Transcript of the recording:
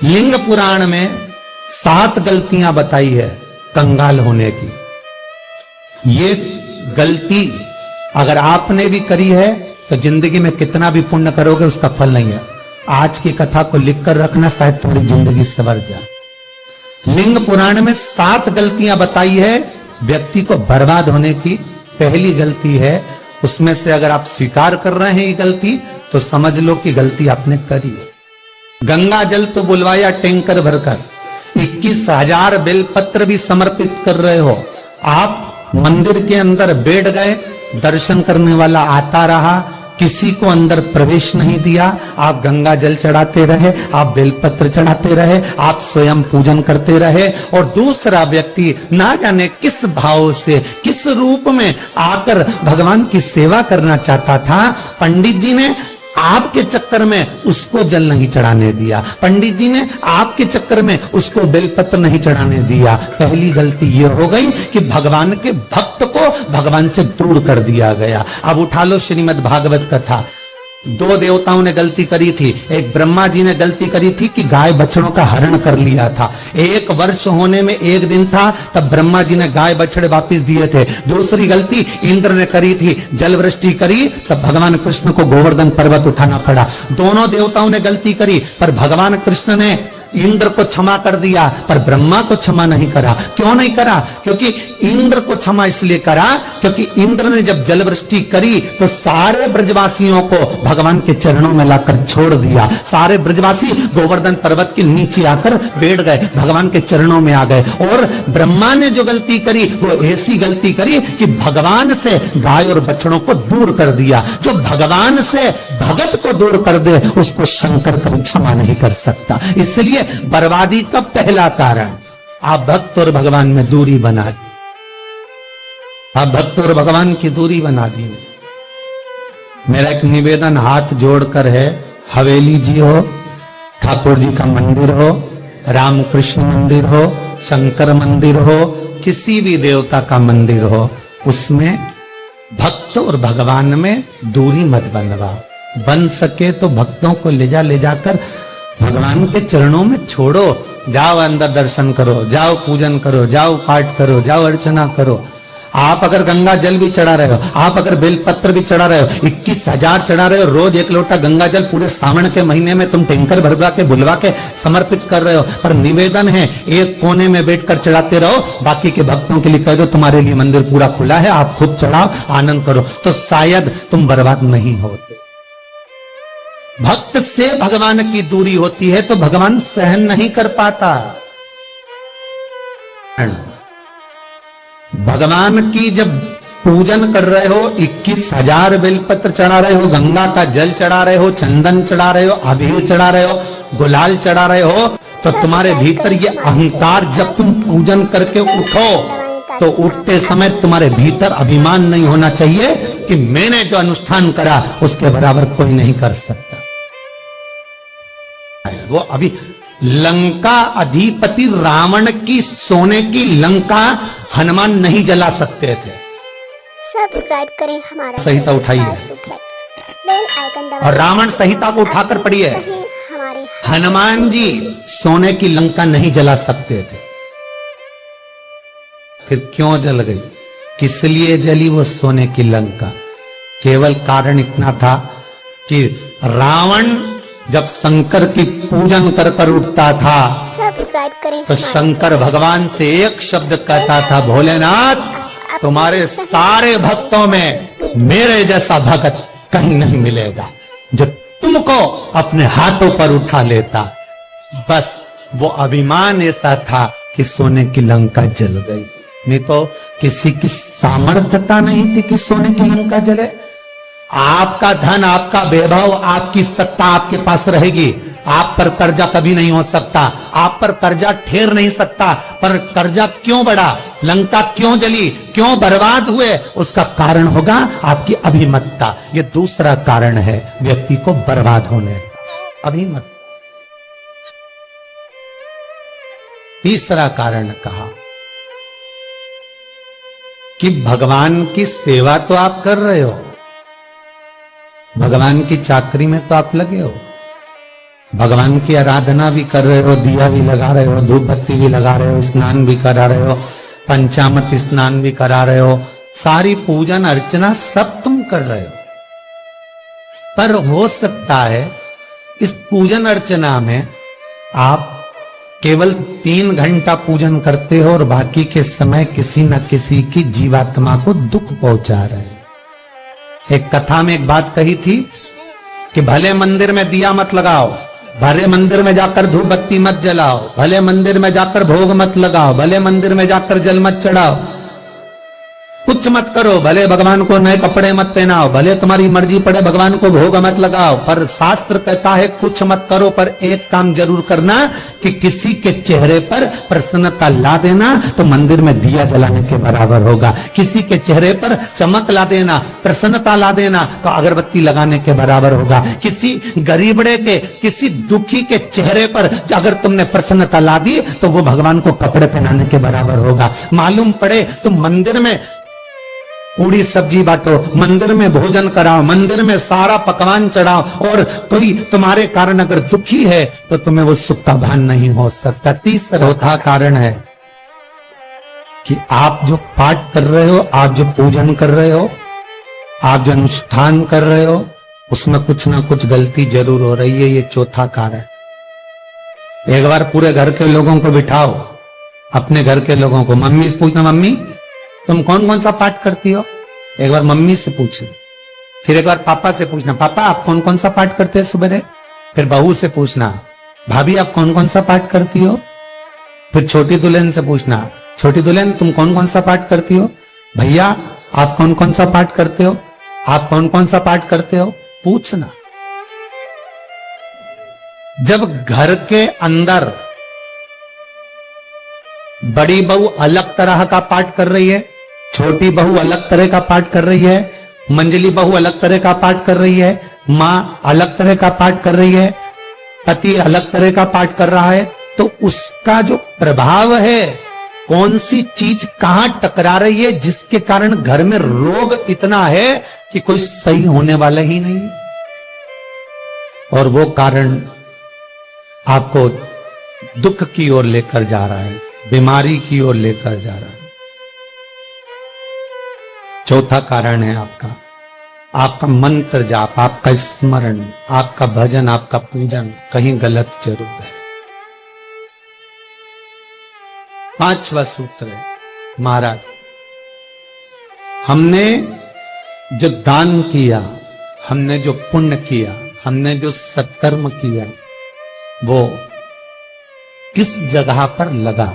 लिंग पुराण में 7 गलतियां बताई है कंगाल होने की। ये गलती अगर आपने भी करी है तो जिंदगी में कितना भी पुण्य करोगे उसका फल नहीं है। आज की कथा को लिखकर रखना, शायद थोड़ी जिंदगी संवर जाए। लिंग पुराण में 7 गलतियां बताई है व्यक्ति को बर्बाद होने की। पहली गलती है, उसमें से अगर आप स्वीकार कर रहे हैं ये गलती तो समझ लो कि गलती आपने करी है। गंगा जल तो बुलवाया टैंकर भरकर, 21,000 बेलपत्र भी समर्पित कर रहे हो। आप मंदिर के अंदर बैठ गए, दर्शन करने वाला आता रहा, किसी को अंदर प्रवेश नहीं दिया। आप गंगा जल चढ़ाते रहे, आप बेलपत्र चढ़ाते रहे, आप स्वयं पूजन करते रहे, और दूसरा व्यक्ति ना जाने किस भाव से, किस रूप में आकर भगवान की सेवा करना चाहता था। पंडित जी ने आपके चक्कर में उसको जल नहीं चढ़ाने दिया, पंडित जी ने आपके चक्कर में उसको बेलपत्र नहीं चढ़ाने दिया। पहली गलती यह हो गई कि भगवान के भक्त को भगवान से दूर कर दिया गया। अब उठा लो श्रीमद् भागवत कथा। 2 देवताओं ने गलती करी थी। एक ब्रह्मा जी ने गलती करी थी कि गाय बछड़ों का हरण कर लिया था। 1 वर्ष होने में 1 दिन था तब ब्रह्मा जी ने गाय बछड़े वापस दिए थे। दूसरी गलती इंद्र ने करी थी, जल वृष्टि करी तब भगवान कृष्ण को गोवर्धन पर्वत उठाना पड़ा। दोनों देवताओं ने गलती करी पर भगवान कृष्ण ने इंद्र को क्षमा कर दिया पर ब्रह्मा को क्षमा नहीं करा। क्यों नहीं करा? क्योंकि इंद्र को क्षमा इसलिए करा क्योंकि इंद्र ने जब जलवृष्टि करी तो सारे ब्रजवासियों को भगवान के चरणों में लाकर छोड़ दिया। सारे ब्रजवासी गोवर्धन पर्वत के नीचे आकर बैठ गए, भगवान के चरणों में आ गए। और ब्रह्मा ने जो गलती करी वो ऐसी गलती करी कि भगवान से गाय और बछड़ों को दूर कर दिया। जो भगवान से भगत को दूर कर दे उसको शंकर कभी क्षमा नहीं कर सकता। इसलिए बर्बादी का पहला कारण, आप भक्त और भगवान में दूरी बना दी। आप भक्त और भगवान की दूरी बना दी। मेरा एक निवेदन हाथ जोड़कर है, हवेली जी हो, ठाकुर जी का मंदिर हो, रामकृष्ण मंदिर हो, शंकर मंदिर हो, किसी भी देवता का मंदिर हो, उसमें भक्त और भगवान में दूरी मत बनवाओ। बन सके तो भक्तों को ले जाकर भगवान के चरणों में छोड़ो। जाओ अंदर दर्शन करो, जाओ पूजन करो, जाओ पाठ करो, जाओ अर्चना करो। आप अगर गंगा जल भी चढ़ा रहे हो, आप अगर बेलपत्र भी चढ़ा रहे हो, 21,000 चढ़ा रहे हो, रोज 1 लोटा गंगा जल पूरे सावन के महीने में तुम टैंकर भरवा के बुलवा के समर्पित कर रहे हो, पर निवेदन है एक कोने में बैठकर चढ़ाते रहो। बाकी के भक्तों के लिए कह दो तुम्हारे लिए मंदिर पूरा खुला है, आप खुद चढ़ाओ, आनंद करो, तो शायद तुम बर्बाद नहीं होते। भक्त से भगवान की दूरी होती है तो भगवान सहन नहीं कर पाता। भगवान की जब पूजन कर रहे हो, 21,000 बेलपत्र चढ़ा रहे हो, गंगा का जल चढ़ा रहे हो, चंदन चढ़ा रहे हो, अबीर चढ़ा रहे हो, गुलाल चढ़ा रहे हो, तो तुम्हारे भीतर ये अहंकार, जब तुम पूजन करके उठो तो उठते समय तुम्हारे भीतर अभिमान नहीं होना चाहिए कि मैंने जो अनुष्ठान करा उसके बराबर कोई नहीं कर सकता। वो अभी लंका अधिपति रावण की सोने की लंका हनुमान नहीं जला सकते थे। सब्सक्राइब करें हमारा संहिता उठाई है बेल आइकन दबाएं और रावण संहिता को उठाकर पढ़ी है। हमारे हनुमान जी सोने की लंका नहीं जला सकते थे, फिर क्यों जल गई? किस लिए जली वो सोने की लंका? केवल कारण इतना था कि रावण जब शंकर की पूजन कर कर उठता था सब्सक्राइब करें तो शंकर भगवान से एक शब्द कहता था, भोलेनाथ तुम्हारे सारे भक्तों में मेरे जैसा भक्त कहीं नहीं मिलेगा जो तुमको अपने हाथों पर उठा लेता। बस वो अभिमान ऐसा था कि सोने की लंका जल गई, नहीं तो किसी की सामर्थ्यता नहीं थी कि सोने की लंका जले। आपका धन, आपका वैभव, आपकी सत्ता आपके पास रहेगी, आप पर कर्जा कभी नहीं हो सकता, आप पर कर्जा ठहर नहीं सकता। पर कर्जा क्यों बढ़ा, लंका क्यों जली, क्यों बर्बाद हुए, उसका कारण होगा आपकी अभिमत्ता। ये दूसरा कारण है व्यक्ति को बर्बाद होने का, अभिमत्ता। तीसरा कारण कहा कि भगवान की सेवा तो आप कर रहे हो, भगवान की चाकरी में तो आप लगे हो, भगवान की आराधना भी कर रहे हो, दिया भी लगा रहे हो, धूप बत्ती भी लगा रहे हो, स्नान भी करा रहे हो, पंचामृत स्नान भी करा रहे हो, सारी पूजन अर्चना सब तुम कर रहे हो। पर हो सकता है इस पूजन अर्चना में आप केवल 3 घंटा पूजन करते हो और बाकी के समय किसी न किसी की जीवात्मा को दुख पहुंचा रहे हो। एक कथा में एक बात कही थी कि भले मंदिर में दिया मत लगाओ, भले मंदिर में जाकर धूप बत्ती मत जलाओ, भले मंदिर में जाकर भोग मत लगाओ, भले मंदिर में जाकर जल मत चढ़ाओ, कुछ मत करो, भले भगवान को नए कपड़े मत पहनाओ, भले तुम्हारी मर्जी पड़े भगवान को भोग मत लगाओ, पर शास्त्र कहता है कुछ मत करो, पर एक काम जरूर करना कि किसी के चेहरे पर प्रसन्नता ला देना तो मंदिर में दिया जलाने के बराबर होगा। किसी के चेहरे पर चमक ला देना, प्रसन्नता ला देना तो अगरबत्ती लगाने के बराबर होगा। किसी गरीबड़े के, किसी दुखी के चेहरे पर अगर तुमने प्रसन्नता ला दी तो वो भगवान को कपड़े पहनाने के बराबर होगा। मालूम पड़े तुम मंदिर में पूरी सब्जी बांटो, मंदिर में भोजन कराओ, मंदिर में सारा पकवान चढ़ाओ, और कोई तुम्हारे कारण अगर दुखी है तो तुम्हें वो सुख का भान नहीं हो सकता। तीसरा चौथा कारण है कि आप जो पाठ कर रहे हो, आप जो पूजन कर रहे हो, आप जो अनुष्ठान कर रहे हो, उसमें कुछ ना कुछ गलती जरूर हो रही है। ये चौथा कारण। एक बार पूरे घर के लोगों को बिठाओ, अपने घर के लोगों को, मम्मी से पूछना, मम्मी तुम कौन कौन सा पाठ करती हो? एक बार मम्मी से पूछना। फिर एक बार पापा से पूछना, पापा आप कौन कौन सा पाठ करते हैं सुबह? फिर बहू से पूछना, भाभी आप कौन कौन सा पाठ करती हो? फिर छोटी दुल्हन से पूछना, छोटी दुल्हन तुम कौन कौन सा पाठ करती हो? भैया आप कौन कौन सा पाठ करते हो? आप कौन कौन सा पाठ करते हो? पूछना। जब घर के अंदर बड़ी बहू अलग तरह का पाठ कर रही है, छोटी बहू अलग तरह का पाठ कर रही है, मंजली बहू अलग तरह का पाठ कर रही है, माँ अलग तरह का पाठ कर रही है, पति अलग तरह का पाठ कर रहा है, तो उसका जो प्रभाव है, कौन सी चीज कहां टकरा रही है जिसके कारण घर में रोग इतना है कि कोई सही होने वाला ही नहीं। और वो कारण आपको दुख की ओर लेकर जा रहा है, बीमारी की ओर लेकर जा रहा है। चौथा कारण है आपका मंत्र जाप, आपका स्मरण, आपका भजन, आपका पूजन कहीं गलत जरूर है। 5वां सूत्र है, महाराज हमने जो दान किया, हमने जो पुण्य किया, हमने जो सत्कर्म किया, वो किस जगह पर लगा?